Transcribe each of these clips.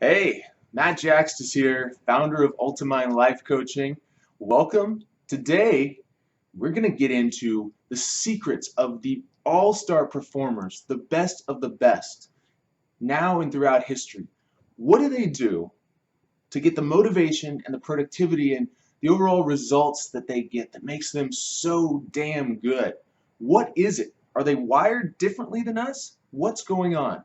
Hey, Matt Jaxt is here, founder of Ultimine Life Coaching. Welcome. Today, we're going to get into the secrets of the all-star performers, the best of the best, now and throughout history. What do they do to get the motivation and the productivity and the overall results that they get that makes them so damn good? What is it? Are they wired differently than us? What's going on?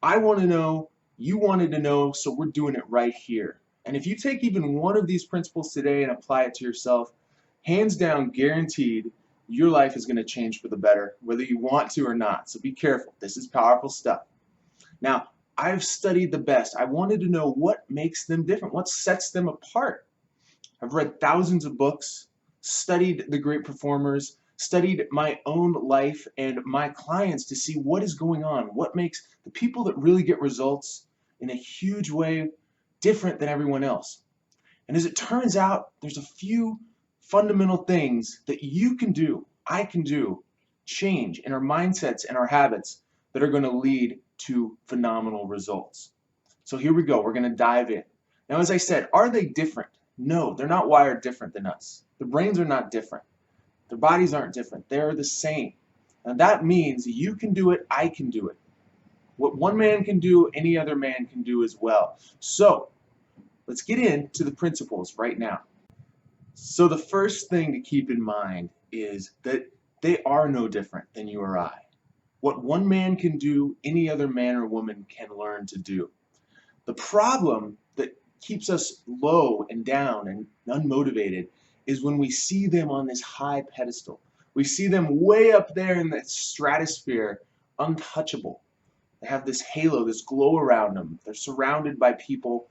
I want to know, you wanted to know, so we're doing it right here. And if you take even one of these principles today and apply it to yourself, hands down, guaranteed, your life is going to change for the better, whether you want to or not. So be careful. This is powerful stuff. Now, I've studied the best. I wanted to know what makes them different, what sets them apart. I've read thousands of books, studied the great performers, studied my own life and my clients to see what is going on, what makes the people that really get results in a huge way different than everyone else. And as it turns out, there's a few fundamental things that you can do, I can do, change in our mindsets and our habits that are going to lead to phenomenal results. So here we go. We're going to dive in. Now, as I said, are they different? No, they're not wired different than us. Their brains are not different. Their bodies aren't different. They're the same. And that means you can do it, I can do it. What one man can do, any other man can do as well. So let's get into the principles right now. So the first thing to keep in mind is that they are no different than you or I. What one man can do, any other man or woman can learn to do. The problem that keeps us low and down and unmotivated is when we see them on this high pedestal. We see them way up there in the stratosphere, untouchable. They have this halo, this glow around them. They're surrounded by people.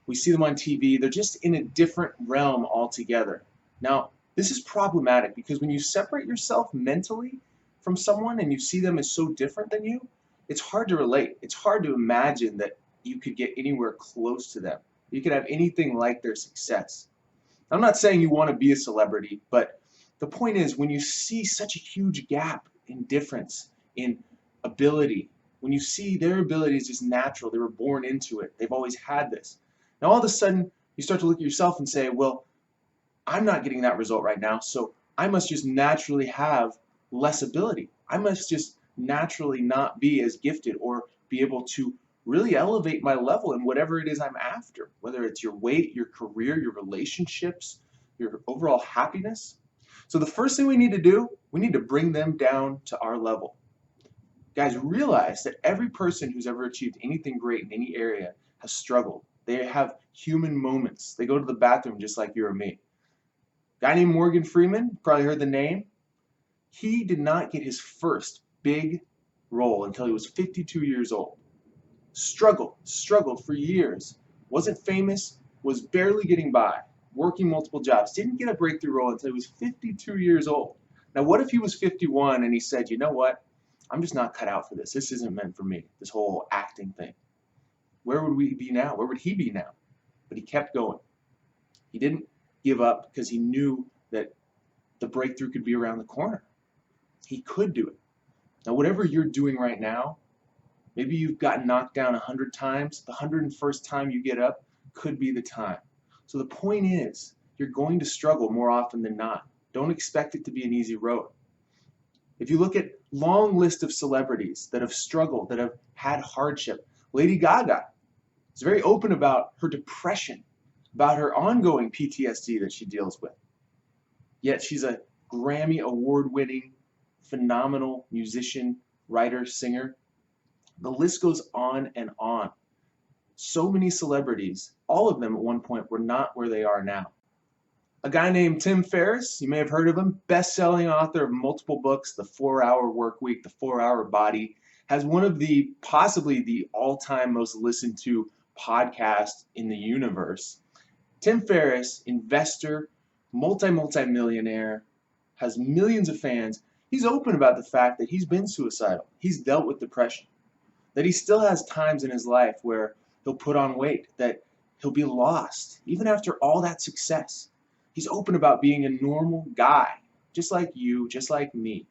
We see them on TV. They're just in a different realm altogether. Now, this is problematic because when you separate yourself mentally from someone and you see them as so different than you, it's hard to relate. It's hard to imagine that you could get anywhere close to them. You could have anything like their success. I'm not saying you want to be a celebrity, but the point is when you see such a huge gap in difference, in ability, when you see their ability is just natural, they were born into it, they've always had this. Now all of a sudden you start to look at yourself and say, well, I'm not getting that result right now, so I must just naturally have less ability. I must just naturally not be as gifted or be able to really elevate my level in whatever it is I'm after, whether it's your weight, your career, your relationships, your overall happiness. So the first thing we need to do, we need to bring them down to our level. Guys, realize that every person who's ever achieved anything great in any area has struggled. They have human moments. They go to the bathroom just like you or me. A guy named Morgan Freeman, probably heard the name. He did not get his first big role until he was 52 years old. Struggled for years. Wasn't famous, was barely getting by, working multiple jobs. Didn't get a breakthrough role until he was 52 years old. Now, what if he was 51 and he said, you know what? I'm just not cut out for this. This isn't meant for me, this whole acting thing. Where would we be now? Where would he be now? But he kept going. He didn't give up because he knew that the breakthrough could be around the corner. He could do it. Now, whatever you're doing right now, maybe you've gotten knocked down 100 times. The 101st time you get up could be the time. So the point is, you're going to struggle more often than not. Don't expect it to be an easy road. If you look at long list of celebrities that have struggled, that have had hardship, Lady Gaga is very open about her depression, about her ongoing PTSD that she deals with. Yet she's a Grammy award-winning, phenomenal musician, writer, singer. The list goes on and on. So many celebrities, all of them at one point were not where they are now. A guy named Tim Ferriss, you may have heard of him, best-selling author of multiple books, The 4-Hour Workweek, The 4-Hour Body, has one of the, possibly the all-time most listened to podcasts in the universe. Tim Ferriss, investor, multi-millionaire, has millions of fans. He's open about the fact that he's been suicidal. He's dealt with depression. That he still has times in his life where he'll put on weight, that he'll be lost, even after all that success. He's open about being a normal guy, just like you, just like me,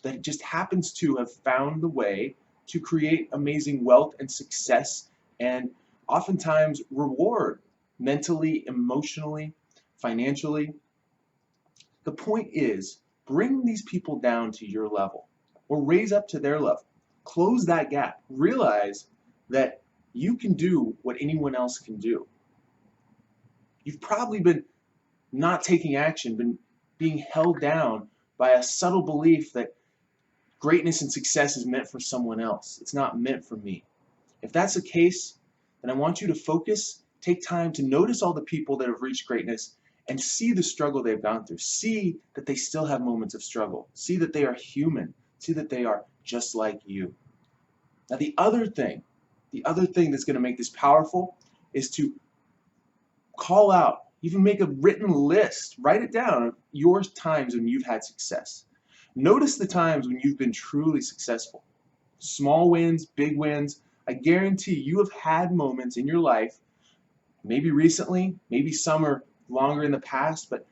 that just happens to have found the way to create amazing wealth and success and oftentimes reward mentally, emotionally, financially. The point is, bring these people down to your level or raise up to their level. Close that gap. Realize that you can do what anyone else can do. You've probably been not taking action, been being held down by a subtle belief that greatness and success is meant for someone else. It's not meant for me. If that's the case, then I want you to focus, take time to notice all the people that have reached greatness and see the struggle they've gone through. See that they still have moments of struggle. See that they are human. See that they are just like you. Now the other thing that's going to make this powerful is to call out, even make a written list, write it down of your times when you've had success. Notice the times when you've been truly successful. Small wins, big wins. I guarantee you have had moments in your life, maybe recently, maybe some are longer in the past, but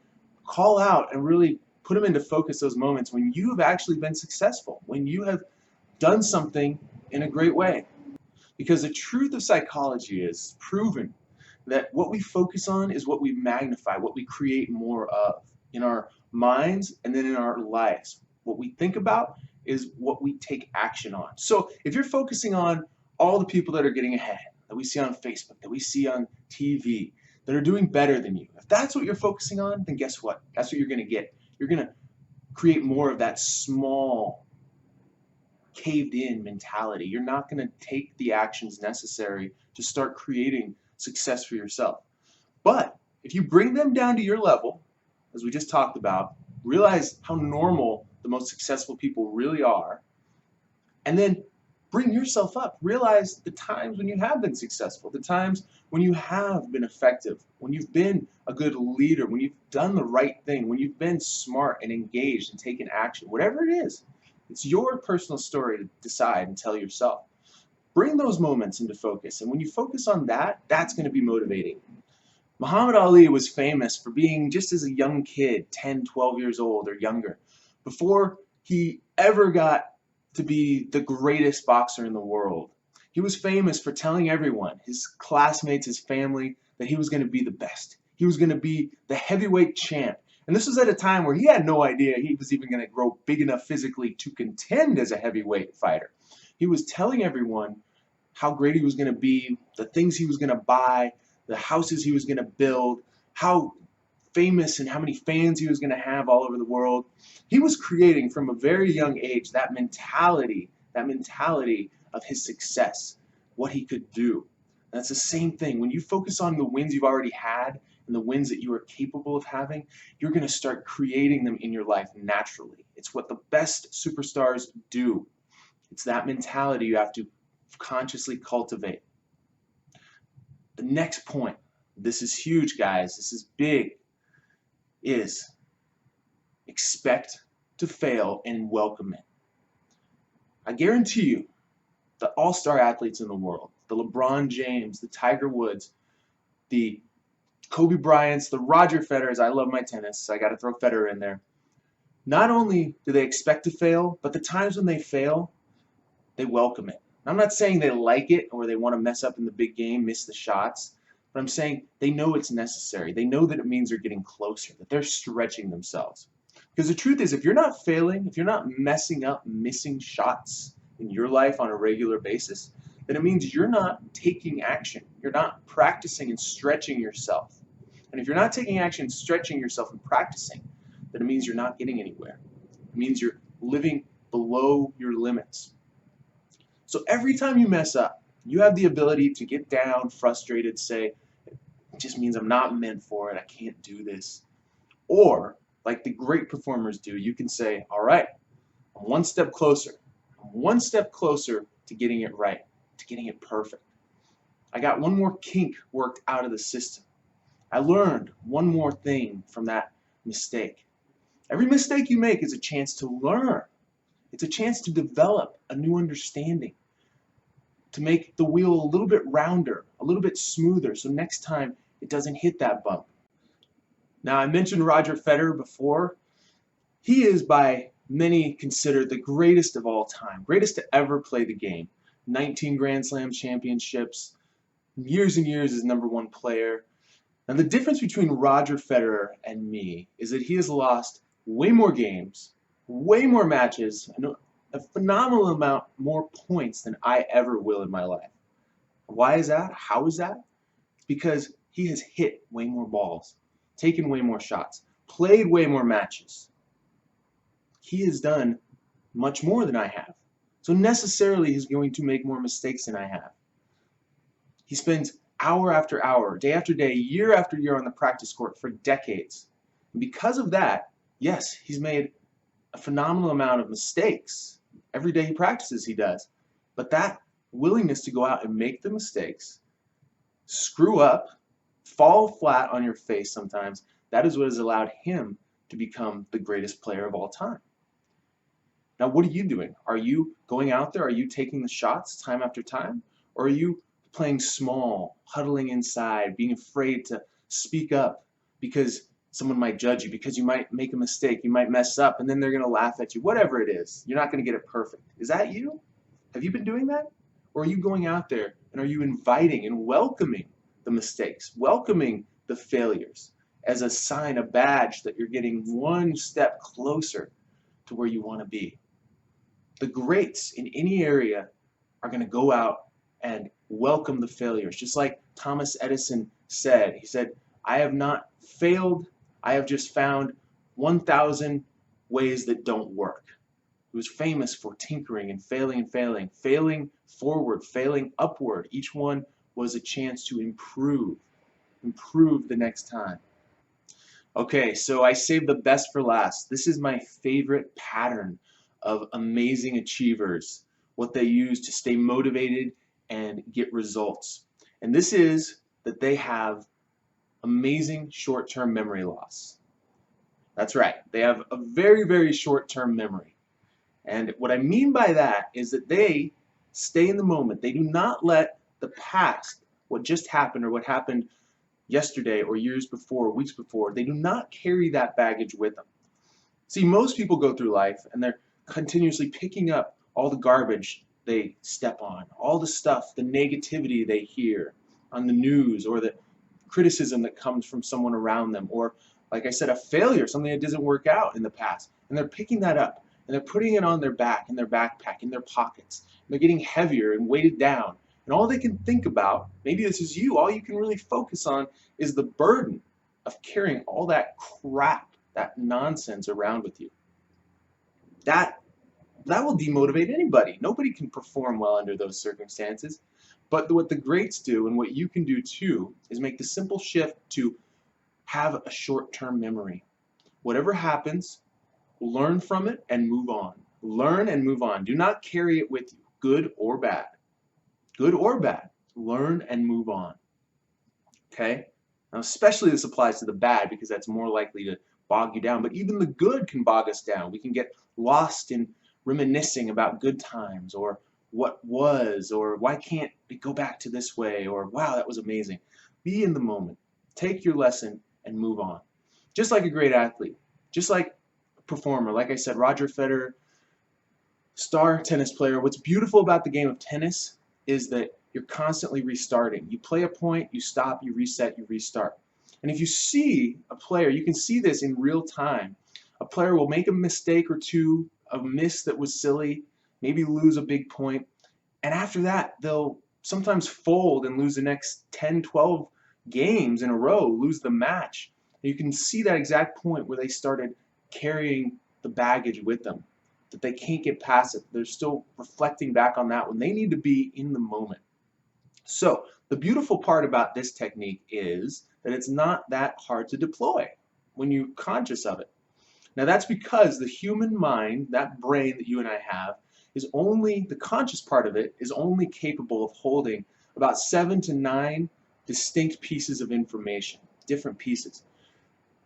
call out and really put them into focus those moments when you have actually been successful, when you have done something in a great way. Because the truth of psychology is proven that what we focus on is what we magnify, what we create more of in our minds and then in our lives. What we think about is what we take action on. So if you're focusing on all the people that are getting ahead, that we see on Facebook, that we see on TV, that are doing better than you, if that's what you're focusing on, then guess what? That's what you're going to get. You're going to create more of that small, caved-in mentality. You're not going to take the actions necessary to start creating success for yourself. But if you bring them down to your level, as we just talked about, realize how normal the most successful people really are, and then bring yourself up. Realize the times when you have been successful, the times when you have been effective, when you've been a good leader, when you've done the right thing, when you've been smart and engaged and taken action, whatever it is. It's your personal story to decide and tell yourself. Bring those moments into focus, and when you focus on that, that's going to be motivating. Muhammad Ali was famous for being just as a young kid, 10, 12 years old or younger, before he ever got to be the greatest boxer in the world. He was famous for telling everyone, his classmates, his family, that he was going to be the best. He was going to be the heavyweight champ. And this was at a time where he had no idea he was even going to grow big enough physically to contend as a heavyweight fighter. He was telling everyone how great he was going to be, the things he was going to buy, the houses he was going to build, how famous and how many fans he was going to have all over the world. He was creating from a very young age that mentality of his success, what he could do. And that's the same thing. When you focus on the wins you've already had and the wins that you are capable of having, you're going to start creating them in your life naturally. It's what the best superstars do. It's that mentality you have to consciously cultivate. The next point, this is huge, guys, this is big, is expect to fail and welcome it. I guarantee you, the all-star athletes in the world, the LeBron James, the Tiger Woods, the Kobe Bryants, the Roger Federers, I love my tennis, so I got to throw Federer in there. Not only do they expect to fail, but the times when they fail, they welcome it. I'm not saying they like it or they want to mess up in the big game, miss the shots, but I'm saying they know it's necessary. They know that it means they're getting closer, that they're stretching themselves. Because the truth is, if you're not failing, if you're not messing up, missing shots in your life on a regular basis, then it means you're not taking action. You're not practicing and stretching yourself. And if you're not taking action, stretching yourself and practicing, then it means you're not getting anywhere. It means you're living below your limits. So every time you mess up, you have the ability to get down, frustrated, say, it just means I'm not meant for it, I can't do this. Or, like the great performers do, you can say, all right, I'm one step closer. I'm one step closer to getting it right, to getting it perfect. I got one more kink worked out of the system. I learned one more thing from that mistake. Every mistake you make is a chance to learn. It's a chance to develop a new understanding, to make the wheel a little bit rounder, a little bit smoother, so next time it doesn't hit that bump. Now, I mentioned Roger Federer before. He is by many considered the greatest of all time, greatest to ever play the game. 19 Grand Slam championships, years and years as #1 player. Now, the difference between Roger Federer and me is that he has lost way more games, way more matches, and a phenomenal amount more points than I ever will in my life. Why is that? How is that? It's because he has hit way more balls, taken way more shots, played way more matches. He has done much more than I have. So necessarily he's going to make more mistakes than I have. He spends hour after hour, day after day, year after year on the practice court for decades. And because of that, yes, he's made a phenomenal amount of mistakes. Every day he practices, he does. But that willingness to go out and make the mistakes, screw up, fall flat on your face sometimes, that is what has allowed him to become the greatest player of all time. Now, what are you doing? Are you going out there? Are you taking the shots time after time? Or are you playing small, huddling inside, being afraid to speak up because someone might judge you, because you might make a mistake, you might mess up, and then they're going to laugh at you? Whatever it is, you're not going to get it perfect. Is that you? Have you been doing that? Or are you going out there and are you inviting and welcoming the mistakes, welcoming the failures as a sign, a badge that you're getting one step closer to where you want to be? The greats in any area are going to go out and welcome the failures. Just like Thomas Edison said, he said, I have not failed, I have just found 1,000 ways that don't work. He was famous for tinkering and failing, failing forward, failing upward. Each one was a chance to improve the next time. Okay, so I saved the best for last. This is my favorite pattern of amazing achievers, what they use to stay motivated and get results. And this is that they have amazing short-term memory loss. That's right, they have a very, very short-term memory. And what I mean by that is that they stay in the moment. They do not let the past, what just happened or what happened yesterday or years before, or weeks before, they do not carry that baggage with them. See, most people go through life and they're continuously picking up all the garbage they step on, all the stuff, the negativity they hear on the news, or the criticism that comes from someone around them, or, like I said, a failure, something that doesn't work out in the past. And they're picking that up and they're putting it on their back, in their backpack, in their pockets. And they're getting heavier and weighted down. And all they can think about, maybe this is you, all you can really focus on is the burden of carrying all that crap, that nonsense around with you. That will demotivate anybody. Nobody can perform well under those circumstances. But what the greats do, and what you can do too, is make the simple shift to have a short-term memory. Whatever happens, learn from it and move on. Learn and move on. Do not carry it with you, good or bad. Good or bad. Learn and move on. Okay? Now, especially this applies to the bad because that's more likely to bog you down. But even the good can bog us down. We can get lost in reminiscing about good times, or what was, or why can't we go back to this way, or wow, that was amazing. Be in the moment. Take your lesson and move on. Just like a great athlete, just like a performer, like I said, Roger Federer, star tennis player. What's beautiful about the game of tennis is that you're constantly restarting. You play a point, you stop, you reset, you restart. And if you see a player, you can see this in real time. A player will make a mistake or two, a miss that was silly, maybe lose a big point, and after that they'll sometimes fold and lose the next 10, 12 games in a row, lose the match. And you can see that exact point where they started carrying the baggage with them, that they can't get past it. They're still reflecting back on that when they need to be in the moment. So the beautiful part about this technique is that it's not that hard to deploy when you're conscious of it. Now that's because the human mind, that brain that you and I have, is only, the conscious part of it is only capable of holding about 7 to 9 distinct pieces of information, different pieces.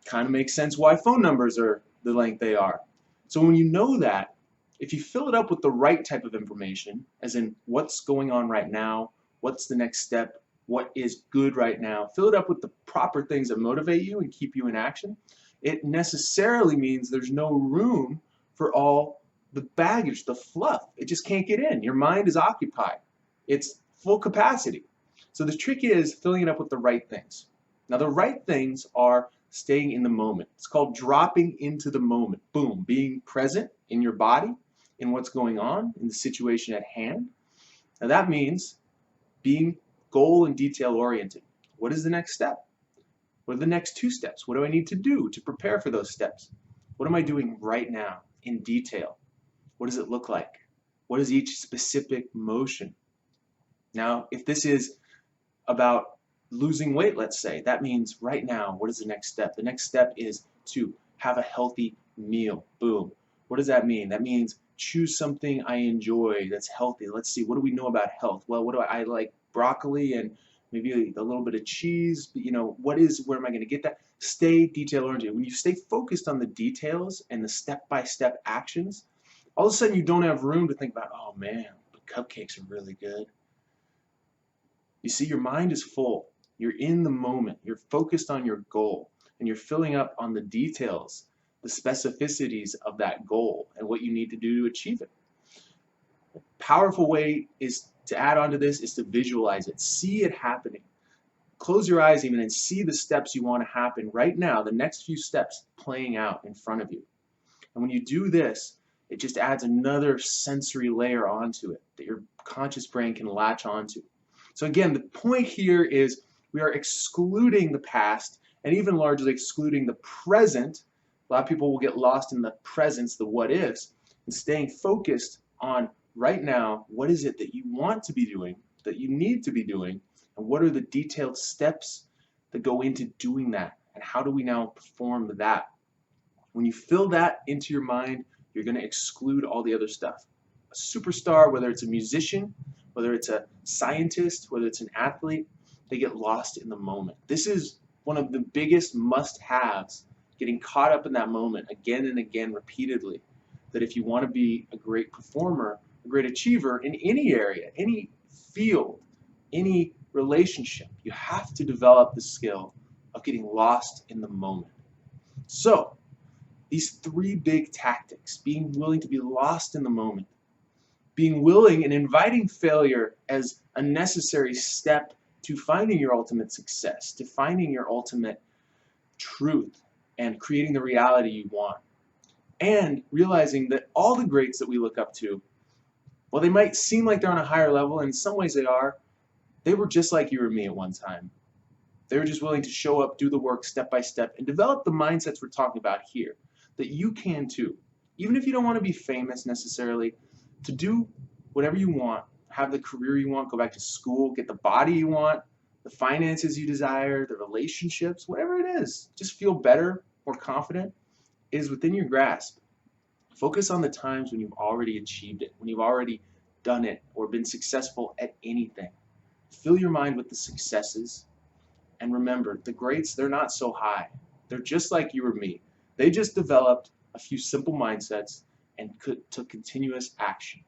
Kind of makes sense why phone numbers are the length they are. So when you know that, if you fill it up with the right type of information, as in what's going on right now, what's the next step, what is good right now, fill it up with the proper things that motivate you and keep you in action, it necessarily means there's no room for all the baggage, the fluff. It just can't get in. Your mind is occupied. It's full capacity. So the trick is filling it up with the right things. Now the right things are staying in the moment. It's called dropping into the moment. Boom, being present in your body, in what's going on, in the situation at hand. Now that means being goal and detail oriented. What is the next step? What are the next 2 steps? What do I need to do to prepare for those steps? What am I doing right now in detail? What does it look like? What is each specific motion? Now, if this is about losing weight, let's say, that means right now, what is the next step? The next step is to have a healthy meal. Boom. What does that mean? That means choose something I enjoy that's healthy. Let's see, what do we know about health? Well, what do I like? Broccoli and maybe a little bit of cheese. You know, where am I going to get that? Stay detail oriented. When you stay focused on the details and the step-by-step actions, all of a sudden you don't have room to think about, oh man, the cupcakes are really good. You see, your mind is full. You're in the moment. You're focused on your goal, and you're filling up on the details, the specificities of that goal and what you need to do to achieve it. A powerful way is to add on to this is to visualize it. See it happening. Close your eyes even and see the steps you want to happen right now, the next few steps playing out in front of you. And when you do this, it just adds another sensory layer onto it that your conscious brain can latch onto. So again, the point here is we are excluding the past and even largely excluding the present. A lot of people will get lost in the presence, the what ifs, and staying focused on right now, what is it that you want to be doing, that you need to be doing, and what are the detailed steps that go into doing that, and how do we now perform that? When you fill that into your mind, you're going to exclude all the other stuff. A superstar, whether it's a musician, whether it's a scientist, whether it's an athlete, they get lost in the moment. This is one of the biggest must-haves, getting caught up in that moment again and again repeatedly, that if you want to be a great performer, a great achiever in any area, any field, any relationship, you have to develop the skill of getting lost in the moment. So, these 3 big tactics, being willing to be lost in the moment, being willing and inviting failure as a necessary step to finding your ultimate success, to finding your ultimate truth and creating the reality you want. And realizing that all the greats that we look up to, while they might seem like they're on a higher level, and in some ways they were just like you or me at one time. They were just willing to show up, do the work step by step, and develop the mindsets we're talking about here, that you can too. Even if you don't want to be famous necessarily, to do whatever you want, have the career you want, go back to school, get the body you want, the finances you desire, the relationships, whatever it is, just feel better, more confident, is within your grasp. Focus on the times when you've already achieved it, when you've already done it or been successful at anything. Fill your mind with the successes, and remember, the greats, they're not so high. They're just like you or me. They just developed a few simple mindsets and took continuous action.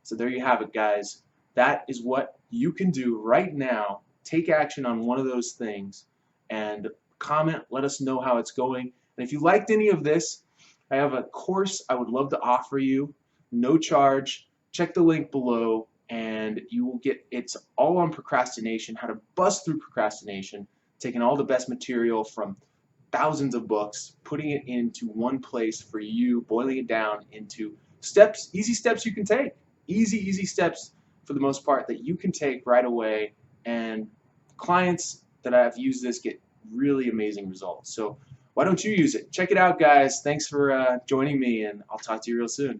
So there you have it, guys. That is what you can do right now. Take action on one of those things and comment, let us know how it's going. And if you liked any of this, I have a course I would love to offer you, no charge. Check the link below and you will get, it's all on procrastination, how to bust through procrastination, taking all the best material from thousands of books, putting it into one place for you, boiling it down into steps, easy steps you can take. Easy steps for the most part that you can take right away, and clients that have used this get really amazing results. So why don't you use it? Check it out, guys. Thanks for joining me, and I'll talk to you real soon.